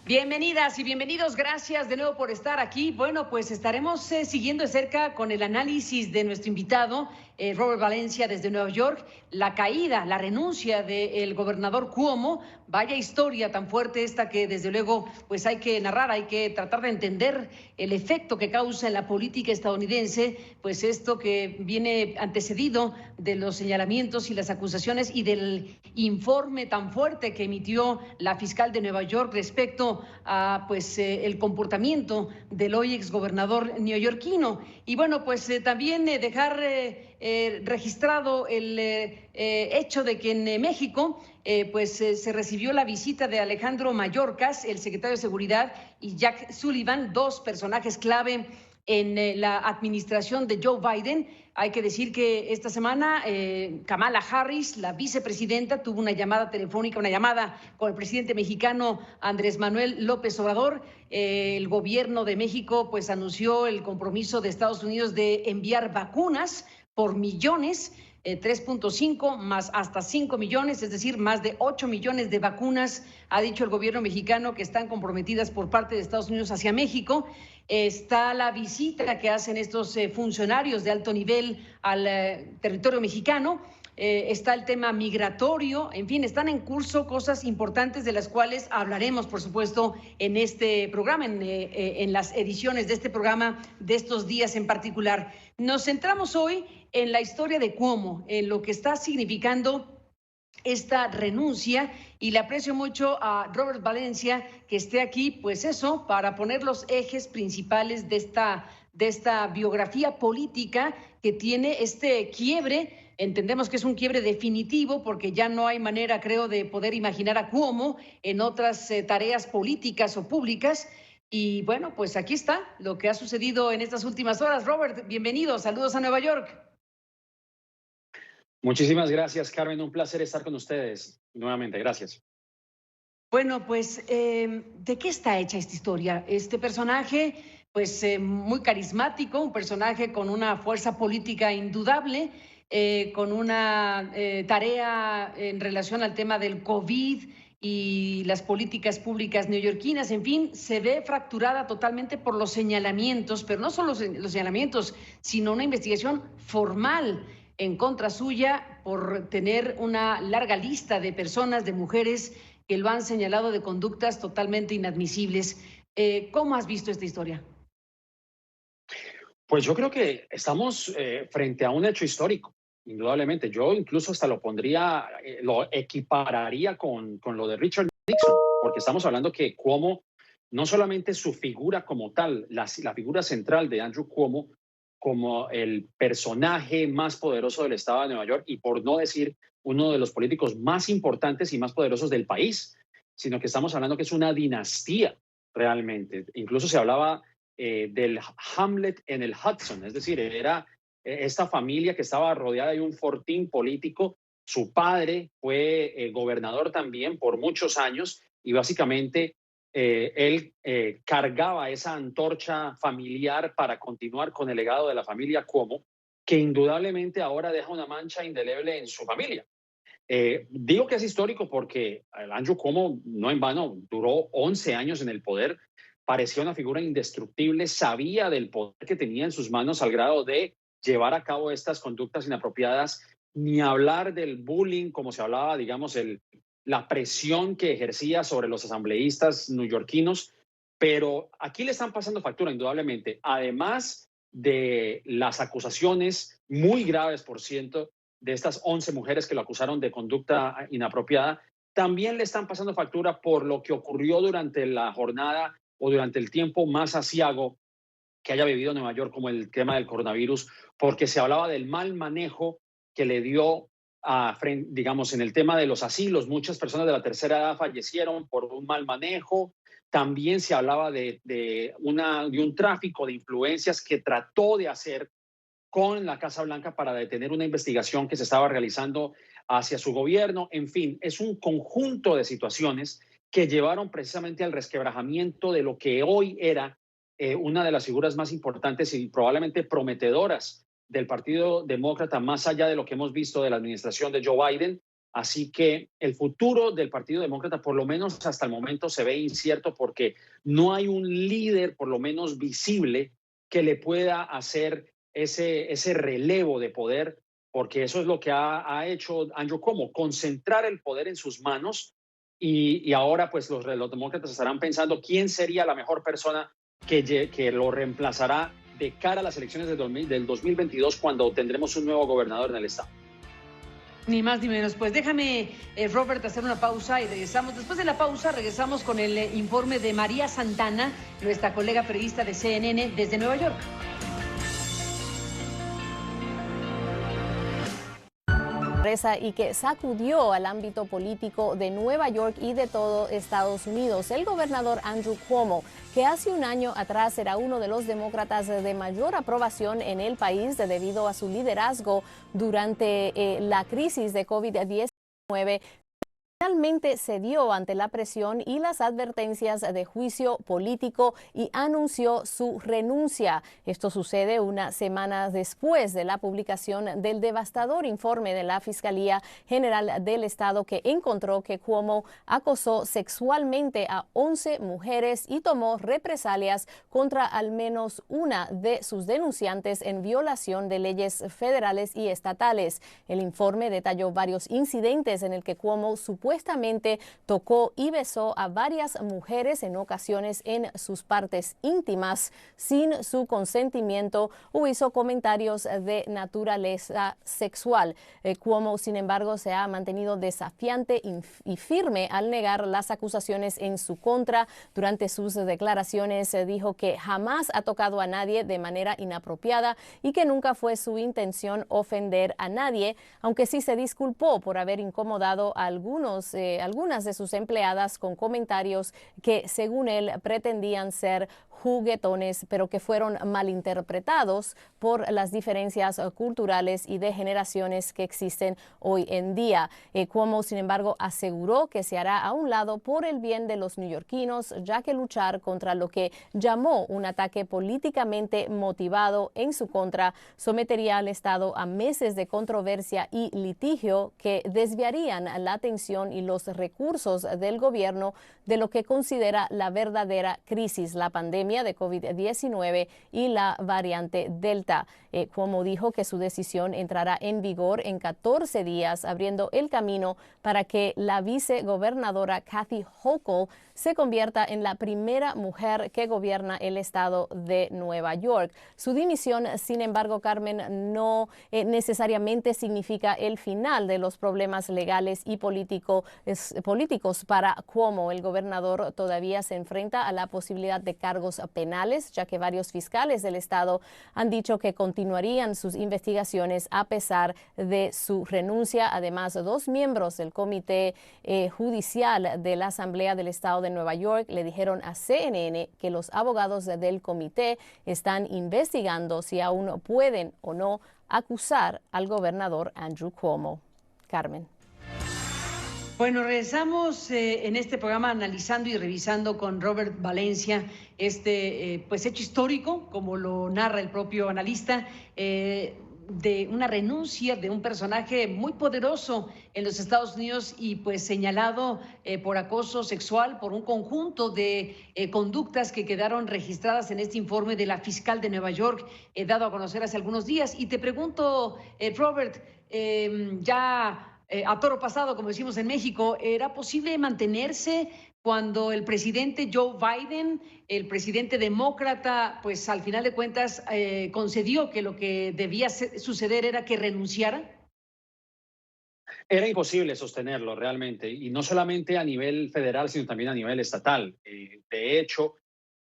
Bienvenidas y bienvenidos, gracias de nuevo por estar aquí. Bueno, pues estaremos siguiendo de cerca con el análisis de nuestro invitado, Robert Valencia, desde Nueva York, la caída, la renuncia del gobernador Cuomo. Vaya historia tan fuerte esta que desde luego pues hay que narrar, hay que tratar de entender el efecto que causa en la política estadounidense, pues esto que viene antecedido de los señalamientos y las acusaciones y del informe tan fuerte que emitió la fiscal de Nueva York respecto a el comportamiento del hoy exgobernador neoyorquino. Y bueno, pues también dejar registrado el hecho de que en México se recibió la visita de Alejandro Mayorkas, el secretario de Seguridad, y Jack Sullivan, dos personajes clave en la administración de Joe Biden. Hay que decir que esta semana Kamala Harris, la vicepresidenta, tuvo una llamada telefónica, una llamada con el presidente mexicano Andrés Manuel López Obrador. El gobierno de México pues anunció el compromiso de Estados Unidos de enviar vacunas por millones, 3.5 más hasta 5 millones, es decir, más de 8 millones de vacunas, ha dicho el gobierno mexicano, que están comprometidas por parte de Estados Unidos hacia México. Está la visita que hacen estos funcionarios de alto nivel al territorio mexicano. Está el tema migratorio, en fin, están en curso cosas importantes de las cuales hablaremos, por supuesto, en este programa, en las ediciones de este programa de estos días en particular. Nos centramos hoy en la historia de Cuomo, en lo que está significando esta renuncia, y le aprecio mucho a Robert Valencia que esté aquí, pues eso, para poner los ejes principales de esta biografía política que tiene este quiebre. Entendemos que es un quiebre definitivo porque ya no hay manera, creo, de poder imaginar a Cuomo en otras tareas políticas o públicas. Y bueno, pues aquí está lo que ha sucedido en estas últimas horas. Robert, bienvenido, saludos a Nueva York. Muchísimas gracias, Carmen. Un placer estar con ustedes nuevamente. Gracias. Bueno, pues, ¿de qué está hecha esta historia? Este personaje, pues, muy carismático, un personaje con una fuerza política indudable, con una tarea en relación al tema del COVID y las políticas públicas neoyorquinas. En fin, se ve fracturada totalmente por los señalamientos, pero no solo los señalamientos, sino una investigación formal en contra suya por tener una larga lista de personas, de mujeres que lo han señalado de conductas totalmente inadmisibles. ¿Cómo has visto esta historia? Pues yo creo que estamos frente a un hecho histórico, indudablemente. Yo incluso hasta lo pondría, lo equipararía con lo de Richard Nixon, porque estamos hablando que Cuomo, no solamente su figura como tal, la figura central de Andrew Cuomo, como el personaje más poderoso del estado de Nueva York y por no decir uno de los políticos más importantes y más poderosos del país, sino que estamos hablando que es una dinastía realmente. Incluso se hablaba del Hamlet en el Hudson, es decir, era esta familia que estaba rodeada de un fortín político. Su padre fue gobernador también por muchos años y básicamente él cargaba esa antorcha familiar para continuar con el legado de la familia Cuomo, que indudablemente ahora deja una mancha indeleble en su familia. Digo que es histórico porque Andrew Cuomo, no en vano, duró 11 años en el poder, parecía una figura indestructible, sabía del poder que tenía en sus manos al grado de llevar a cabo estas conductas inapropiadas, ni hablar del bullying, como se hablaba, digamos, la presión que ejercía sobre los asambleístas neoyorquinos, pero aquí le están pasando factura, indudablemente, además de las acusaciones muy graves, por ciento, de estas 11 mujeres que lo acusaron de conducta inapropiada, también le están pasando factura por lo que ocurrió durante la jornada o durante el tiempo más aciago que haya vivido Nueva York, como el tema del coronavirus, porque se hablaba del mal manejo que le dio digamos, en el tema de los asilos. Muchas personas de la tercera edad fallecieron por un mal manejo. También se hablaba de un tráfico de influencias que trató de hacer con la Casa Blanca para detener una investigación que se estaba realizando hacia su gobierno. En fin, es un conjunto de situaciones que llevaron precisamente al resquebrajamiento de lo que hoy era una de las figuras más importantes y probablemente prometedoras del Partido Demócrata, más allá de lo que hemos visto de la administración de Joe Biden, Así que el futuro del Partido Demócrata, por lo menos hasta el momento, se ve incierto porque no hay un líder, por lo menos visible, que le pueda hacer ese relevo de poder, porque eso es lo que ha hecho Andrew Cuomo, concentrar el poder en sus manos y ahora pues los demócratas estarán pensando quién sería la mejor persona que lo reemplazará de cara a las elecciones del 2022 cuando tendremos un nuevo gobernador en el estado. Ni más ni menos. Pues déjame, Robert, hacer una pausa y regresamos. Después de la pausa, regresamos con el informe de María Santana, nuestra colega periodista de CNN desde Nueva York. Y que sacudió al ámbito político de Nueva York y de todo Estados Unidos. El gobernador Andrew Cuomo, que hace un año atrás era uno de los demócratas de mayor aprobación en el país debido a su liderazgo durante la crisis de COVID-19, finalmente cedió ante la presión y las advertencias de juicio político y anunció su renuncia. Esto sucede una semana después de la publicación del devastador informe de la Fiscalía General del Estado, que encontró que Cuomo acosó sexualmente a 11 mujeres y tomó represalias contra al menos una de sus denunciantes en violación de leyes federales y estatales. El informe detalló varios incidentes en el que Cuomo supuestamente tocó y besó a varias mujeres en ocasiones en sus partes íntimas sin su consentimiento o hizo comentarios de naturaleza sexual. Cuomo, sin embargo, se ha mantenido desafiante y firme al negar las acusaciones en su contra. Durante sus declaraciones dijo que jamás ha tocado a nadie de manera inapropiada y que nunca fue su intención ofender a nadie, aunque sí se disculpó por haber incomodado a algunas de sus empleadas con comentarios que, según él, pretendían ser juguetones, pero que fueron malinterpretados por las diferencias culturales y de generaciones que existen hoy en día. Cuomo, sin embargo, aseguró que se hará a un lado por el bien de los neoyorquinos, ya que luchar contra lo que llamó un ataque políticamente motivado en su contra sometería al Estado a meses de controversia y litigio que desviarían la atención y los recursos del gobierno de lo que considera la verdadera crisis, la pandemia de COVID-19 y la variante Delta. Cuomo dijo que su decisión entrará en vigor en 14 días, abriendo el camino para que la vicegobernadora Kathy Hochul se convierta en la primera mujer que gobierna el estado de Nueva York. Su dimisión, sin embargo, Carmen, no necesariamente significa el final de los problemas legales y políticos para Cuomo. El gobernador todavía se enfrenta a la posibilidad de cargos penales, ya que varios fiscales del estado han dicho que continuarían sus investigaciones a pesar de su renuncia. Además, 2 miembros del comité judicial de la Asamblea del Estado de Nueva York le dijeron a CNN que los abogados del comité están investigando si aún pueden o no acusar al gobernador Andrew Cuomo. Carmen. Bueno, regresamos en este programa analizando y revisando con Robert Valencia este pues hecho histórico, como lo narra el propio analista, de una renuncia de un personaje muy poderoso en los Estados Unidos y pues señalado por acoso sexual por un conjunto de conductas que quedaron registradas en este informe de la fiscal de Nueva York, dado a conocer hace algunos días. Y te pregunto, Robert, a toro pasado, como decimos en México, ¿era posible mantenerse cuando el presidente Joe Biden, el presidente demócrata, pues al final de cuentas concedió que lo que debía suceder era que renunciara? Era imposible sostenerlo realmente, y no solamente a nivel federal, sino también a nivel estatal. De hecho,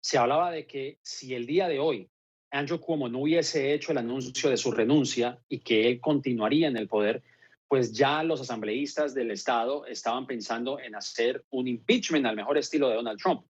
se hablaba de que si el día de hoy Andrew Cuomo no hubiese hecho el anuncio de su renuncia y que él continuaría en el poder, pues ya los asambleístas del estado estaban pensando en hacer un impeachment al mejor estilo de Donald Trump.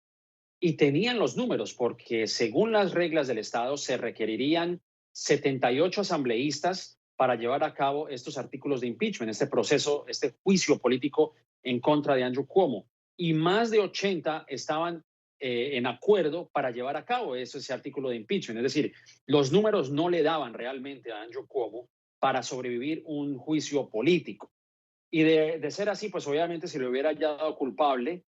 Y tenían los números porque según las reglas del estado se requerirían 78 asambleístas para llevar a cabo estos artículos de impeachment, este proceso, este juicio político en contra de Andrew Cuomo. Y más de 80 estaban en acuerdo para llevar a cabo ese artículo de impeachment. Es decir, los números no le daban realmente a Andrew Cuomo para sobrevivir un juicio político. Y de ser así, pues obviamente se le hubiera hallado culpable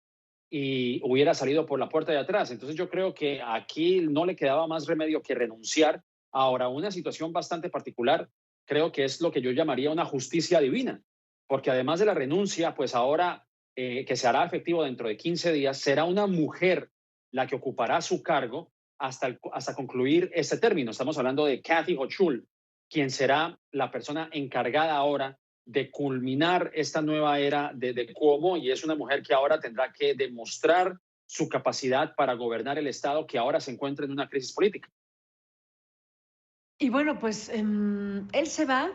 y hubiera salido por la puerta de atrás. Entonces yo creo que aquí no le quedaba más remedio que renunciar. Ahora, una situación bastante particular, creo que es lo que yo llamaría una justicia divina, porque además de la renuncia, pues ahora que se hará efectivo dentro de 15 días, será una mujer la que ocupará su cargo hasta concluir este término. Estamos hablando de Kathy Hochul, quien será la persona encargada ahora de culminar esta nueva era de Cuomo, y es una mujer que ahora tendrá que demostrar su capacidad para gobernar el Estado, que ahora se encuentra en una crisis política. Y bueno, pues él se va,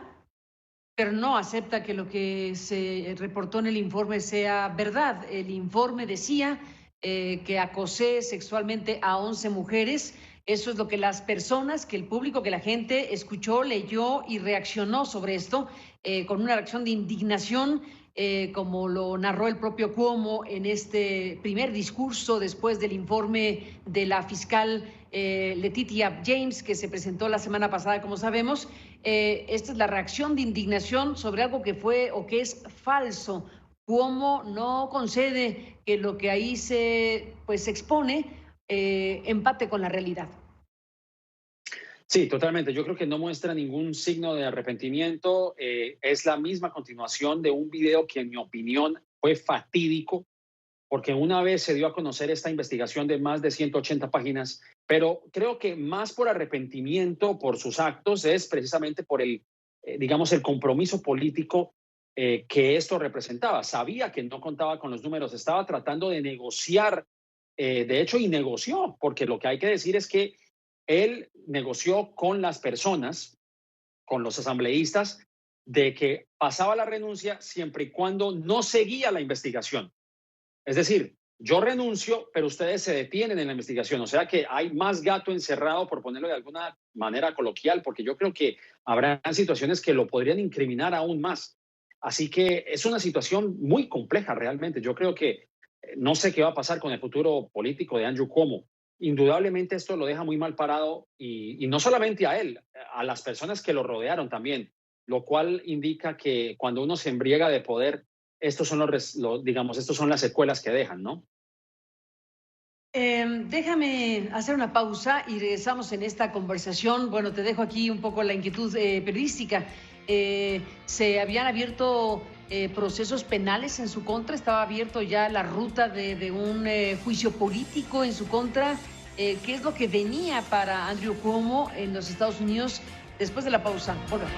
pero no acepta que lo que se reportó en el informe sea verdad. El informe decía que acosé sexualmente a 11 mujeres. Eso es lo que las personas, que el público, que la gente escuchó, leyó y reaccionó sobre esto con una reacción de indignación, como lo narró el propio Cuomo en este primer discurso después del informe de la fiscal Letitia James, que se presentó la semana pasada, como sabemos. Esta es la reacción de indignación sobre algo que fue o que es falso. Cuomo no concede que lo que ahí se expone empate con la realidad. Sí, totalmente. Yo creo que no muestra ningún signo de arrepentimiento. Es la misma continuación de un video que, en mi opinión, fue fatídico, porque una vez se dio a conocer esta investigación de más de 180 páginas, pero creo que más por arrepentimiento por sus actos es precisamente por digamos, el compromiso político que esto representaba. Sabía que no contaba con los números, estaba tratando de negociar, de hecho, y negoció, porque lo que hay que decir es que él negoció con las personas, con los asambleístas, de que pasaba la renuncia siempre y cuando no seguía la investigación. Es decir, yo renuncio, pero ustedes se detienen en la investigación. O sea que hay más gato encerrado, por ponerlo de alguna manera coloquial, porque yo creo que habrá situaciones que lo podrían incriminar aún más. Así que es una situación muy compleja realmente. Yo creo que no sé qué va a pasar con el futuro político de Andrew Cuomo. Indudablemente esto lo deja muy mal parado y no solamente a él, a las personas que lo rodearon también, lo cual indica que cuando uno se embriaga de poder, estos son digamos, estos son las secuelas que dejan, ¿no? Déjame hacer una pausa y regresamos en esta conversación. Bueno, te dejo aquí un poco la inquietud periodística. Se habían abierto procesos penales en su contra, estaba abierto ya la ruta de un juicio político en su contra. ¿Qué es lo que venía para Andrew Cuomo en los Estados Unidos? Después de la pausa, volvemos.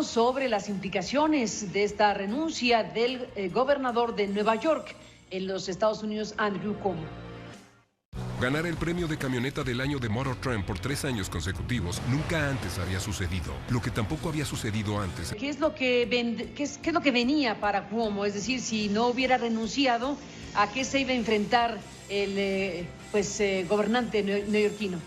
Sobre las implicaciones de esta renuncia del gobernador de Nueva York en los Estados Unidos, Andrew Cuomo. Ganar el premio de camioneta del año de Motor Trend por 3 años consecutivos nunca antes había sucedido, lo que tampoco había sucedido antes. ¿Qué es lo que venía para Cuomo? Es decir, si no hubiera renunciado, ¿a qué se iba a enfrentar el gobernante neoyorquino?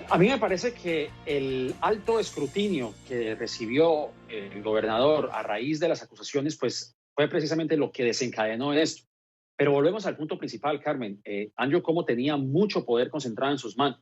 A mí me parece que el alto escrutinio que recibió el gobernador a raíz de las acusaciones, pues fue precisamente lo que desencadenó esto. Pero volvemos al punto principal, Carmen. Andrew Cuomo tenía mucho poder concentrado en sus manos.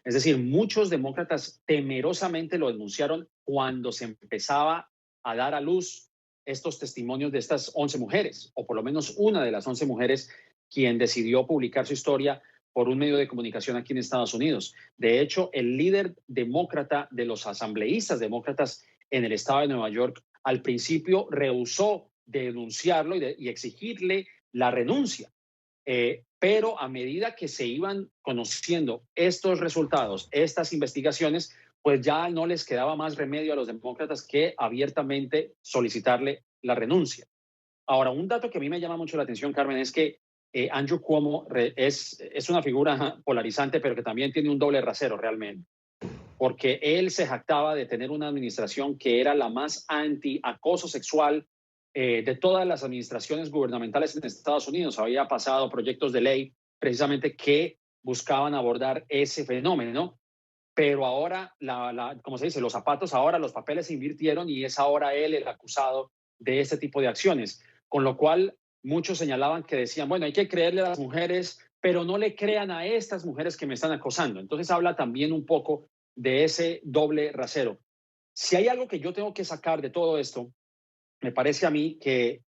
Es decir, muchos demócratas temerosamente lo denunciaron cuando se empezaba a dar a luz estos testimonios de estas 11 mujeres, o por lo menos una de las 11 mujeres quien decidió publicar su historia por un medio de comunicación aquí en Estados Unidos. De hecho, el líder demócrata de los asambleístas demócratas en el estado de Nueva York al principio rehusó denunciarlo y exigirle la renuncia. Pero a medida que se iban conociendo estos resultados, estas investigaciones, pues ya no les quedaba más remedio a los demócratas que abiertamente solicitarle la renuncia. Ahora, un dato que a mí me llama mucho la atención, Carmen, es que Andrew Cuomo es una figura polarizante, pero que también tiene un doble rasero realmente, porque él se jactaba de tener una administración que era la más anti-acoso sexual de todas las administraciones gubernamentales en Estados Unidos. Había pasado proyectos de ley precisamente que buscaban abordar ese fenómeno, pero ahora, como se dice, los zapatos, ahora los papeles se invirtieron y es ahora él el acusado de este tipo de acciones, con lo cual muchos señalaban que decían, bueno, hay que creerle a las mujeres, pero no le crean a estas mujeres que me están acosando. Entonces habla también un poco de ese doble rasero. Si hay algo que yo tengo que sacar de todo esto, me parece a mí que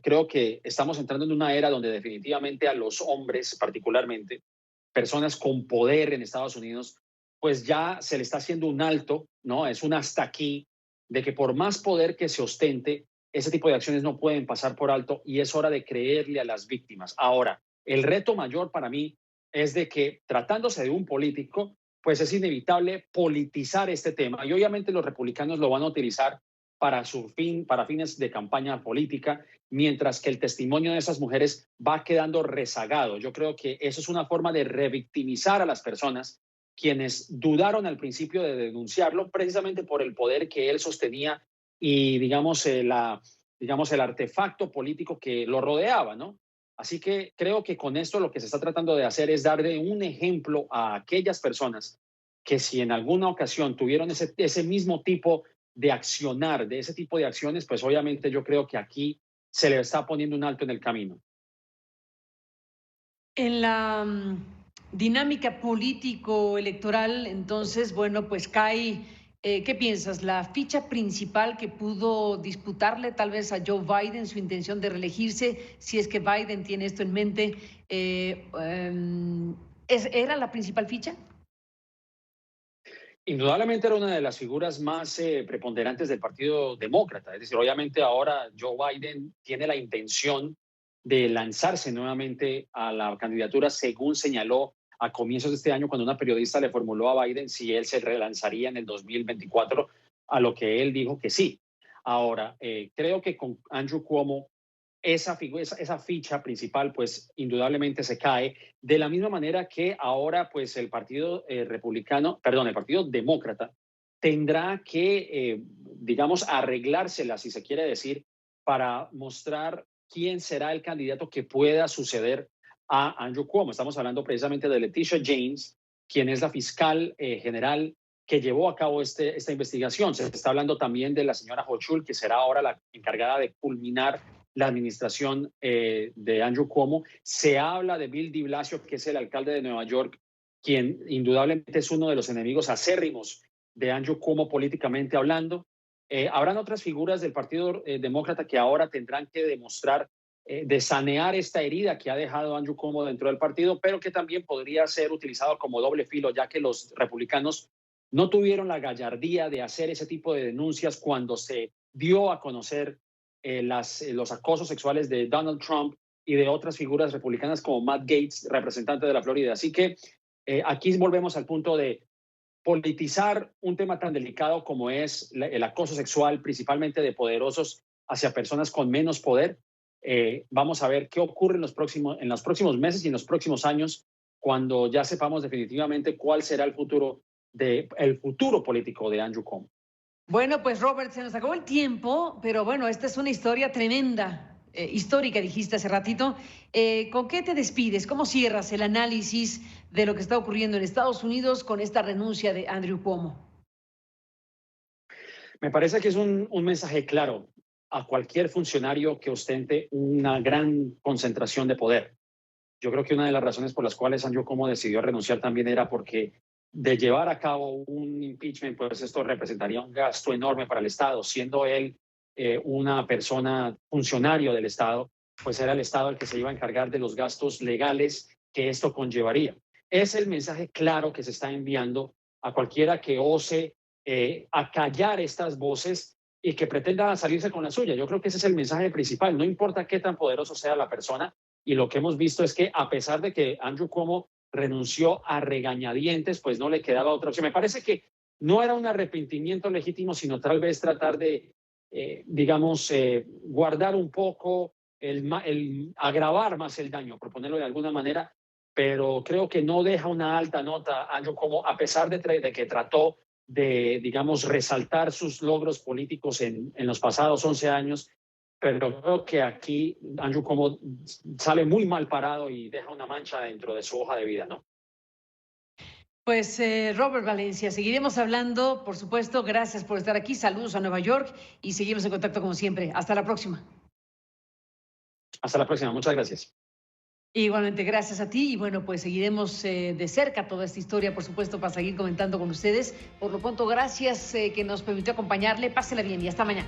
creo que estamos entrando en una era donde definitivamente a los hombres, particularmente, personas con poder en Estados Unidos, pues ya se le está haciendo un alto, ¿no? Es un hasta aquí, de que por más poder que se ostente, ese tipo de acciones no pueden pasar por alto y es hora de creerle a las víctimas. Ahora, el reto mayor para mí es de que tratándose de un político, pues es inevitable politizar este tema y obviamente los republicanos lo van a utilizar para su fin, para fines de campaña política, mientras que el testimonio de esas mujeres va quedando rezagado. Yo creo que eso es una forma de revictimizar a las personas quienes dudaron al principio de denunciarlo precisamente por el poder que él sostenía y, digamos, digamos, el artefacto político que lo rodeaba, ¿no? Así que creo que con esto lo que se está tratando de hacer es darle un ejemplo a aquellas personas que si en alguna ocasión tuvieron ese mismo tipo de accionar, de ese tipo de acciones, pues obviamente yo creo que aquí se le está poniendo un alto en el camino. En la dinámica político-electoral, entonces, bueno, pues cae, ¿qué piensas? La ficha principal que pudo disputarle tal vez a Joe Biden su intención de reelegirse, si es que Biden tiene esto en mente, ¿era la principal ficha? Indudablemente era una de las figuras más preponderantes del Partido Demócrata. Es decir, obviamente ahora Joe Biden tiene la intención de lanzarse nuevamente a la candidatura, según señaló a comienzos de este año cuando una periodista le formuló a Biden si él se relanzaría en el 2024, a lo que él dijo que sí. Ahora, creo que con Andrew Cuomo esa ficha principal, pues indudablemente se cae, de la misma manera que ahora, pues el Partido Republicano, perdón, el Partido Demócrata tendrá que, digamos, arreglársela, si se quiere decir, para mostrar quién será el candidato que pueda suceder a Andrew Cuomo. Estamos hablando precisamente de Letitia James, quien es la fiscal general que llevó a cabo esta investigación. Se está hablando también de la señora Hochul, que será ahora la encargada de culminar la administración de Andrew Cuomo. Se habla de Bill de Blasio, que es el alcalde de Nueva York, quien indudablemente es uno de los enemigos acérrimos de Andrew Cuomo políticamente hablando. Habrán otras figuras del Partido Demócrata que ahora tendrán que demostrar de sanear esta herida que ha dejado Andrew Cuomo dentro del partido, pero que también podría ser utilizado como doble filo, ya que los republicanos no tuvieron la gallardía de hacer ese tipo de denuncias cuando se dio a conocer los acosos sexuales de Donald Trump y de otras figuras republicanas como Matt Gaetz, representante de la Florida. Así que aquí volvemos al punto de politizar un tema tan delicado como es el acoso sexual, principalmente de poderosos hacia personas con menos poder. Vamos a ver qué ocurre en los próximos meses y en los próximos años, cuando ya sepamos definitivamente cuál será el futuro político de Andrew Cuomo. Bueno, pues Robert, se nos acabó el tiempo, pero bueno, esta es una historia tremenda, histórica, dijiste hace ratito. ¿Con qué te despides? ¿Cómo cierras el análisis de lo que está ocurriendo en Estados Unidos con esta renuncia de Andrew Cuomo? Me parece que es un mensaje claro a cualquier funcionario que ostente una gran concentración de poder. Yo creo que una de las razones por las cuales Andrew Cuomo decidió renunciar también era porque de llevar a cabo un impeachment, pues esto representaría un gasto enorme para el Estado. Siendo él una persona funcionario del Estado, pues era el Estado el que se iba a encargar de los gastos legales que esto conllevaría. Es el mensaje claro que se está enviando a cualquiera que ose acallar estas voces y que pretenda salirse con la suya. Yo creo que ese es el mensaje principal. No importa qué tan poderoso sea la persona, y lo que hemos visto es que a pesar de que Andrew Cuomo renunció a regañadientes, pues no le quedaba otra opción. Me parece que no era un arrepentimiento legítimo, sino tal vez tratar de, digamos, guardar un poco, agravar más el daño, por ponerlo de alguna manera, pero creo que no deja una alta nota Andrew Cuomo, a pesar de que trató de, digamos, resaltar sus logros políticos en los pasados 11 años, pero creo que aquí Andrew Cuomo sale muy mal parado y deja una mancha dentro de su hoja de vida, ¿no? Pues Robert Valencia, seguiremos hablando, por supuesto. Gracias por estar aquí. Saludos a Nueva York y seguimos en contacto como siempre. Hasta la próxima. Hasta la próxima. Muchas gracias. Igualmente, gracias a ti. Y bueno, pues seguiremos de cerca toda esta historia, por supuesto, para seguir comentando con ustedes. Por lo pronto, gracias que nos permitió acompañarle. Pásela bien y hasta mañana.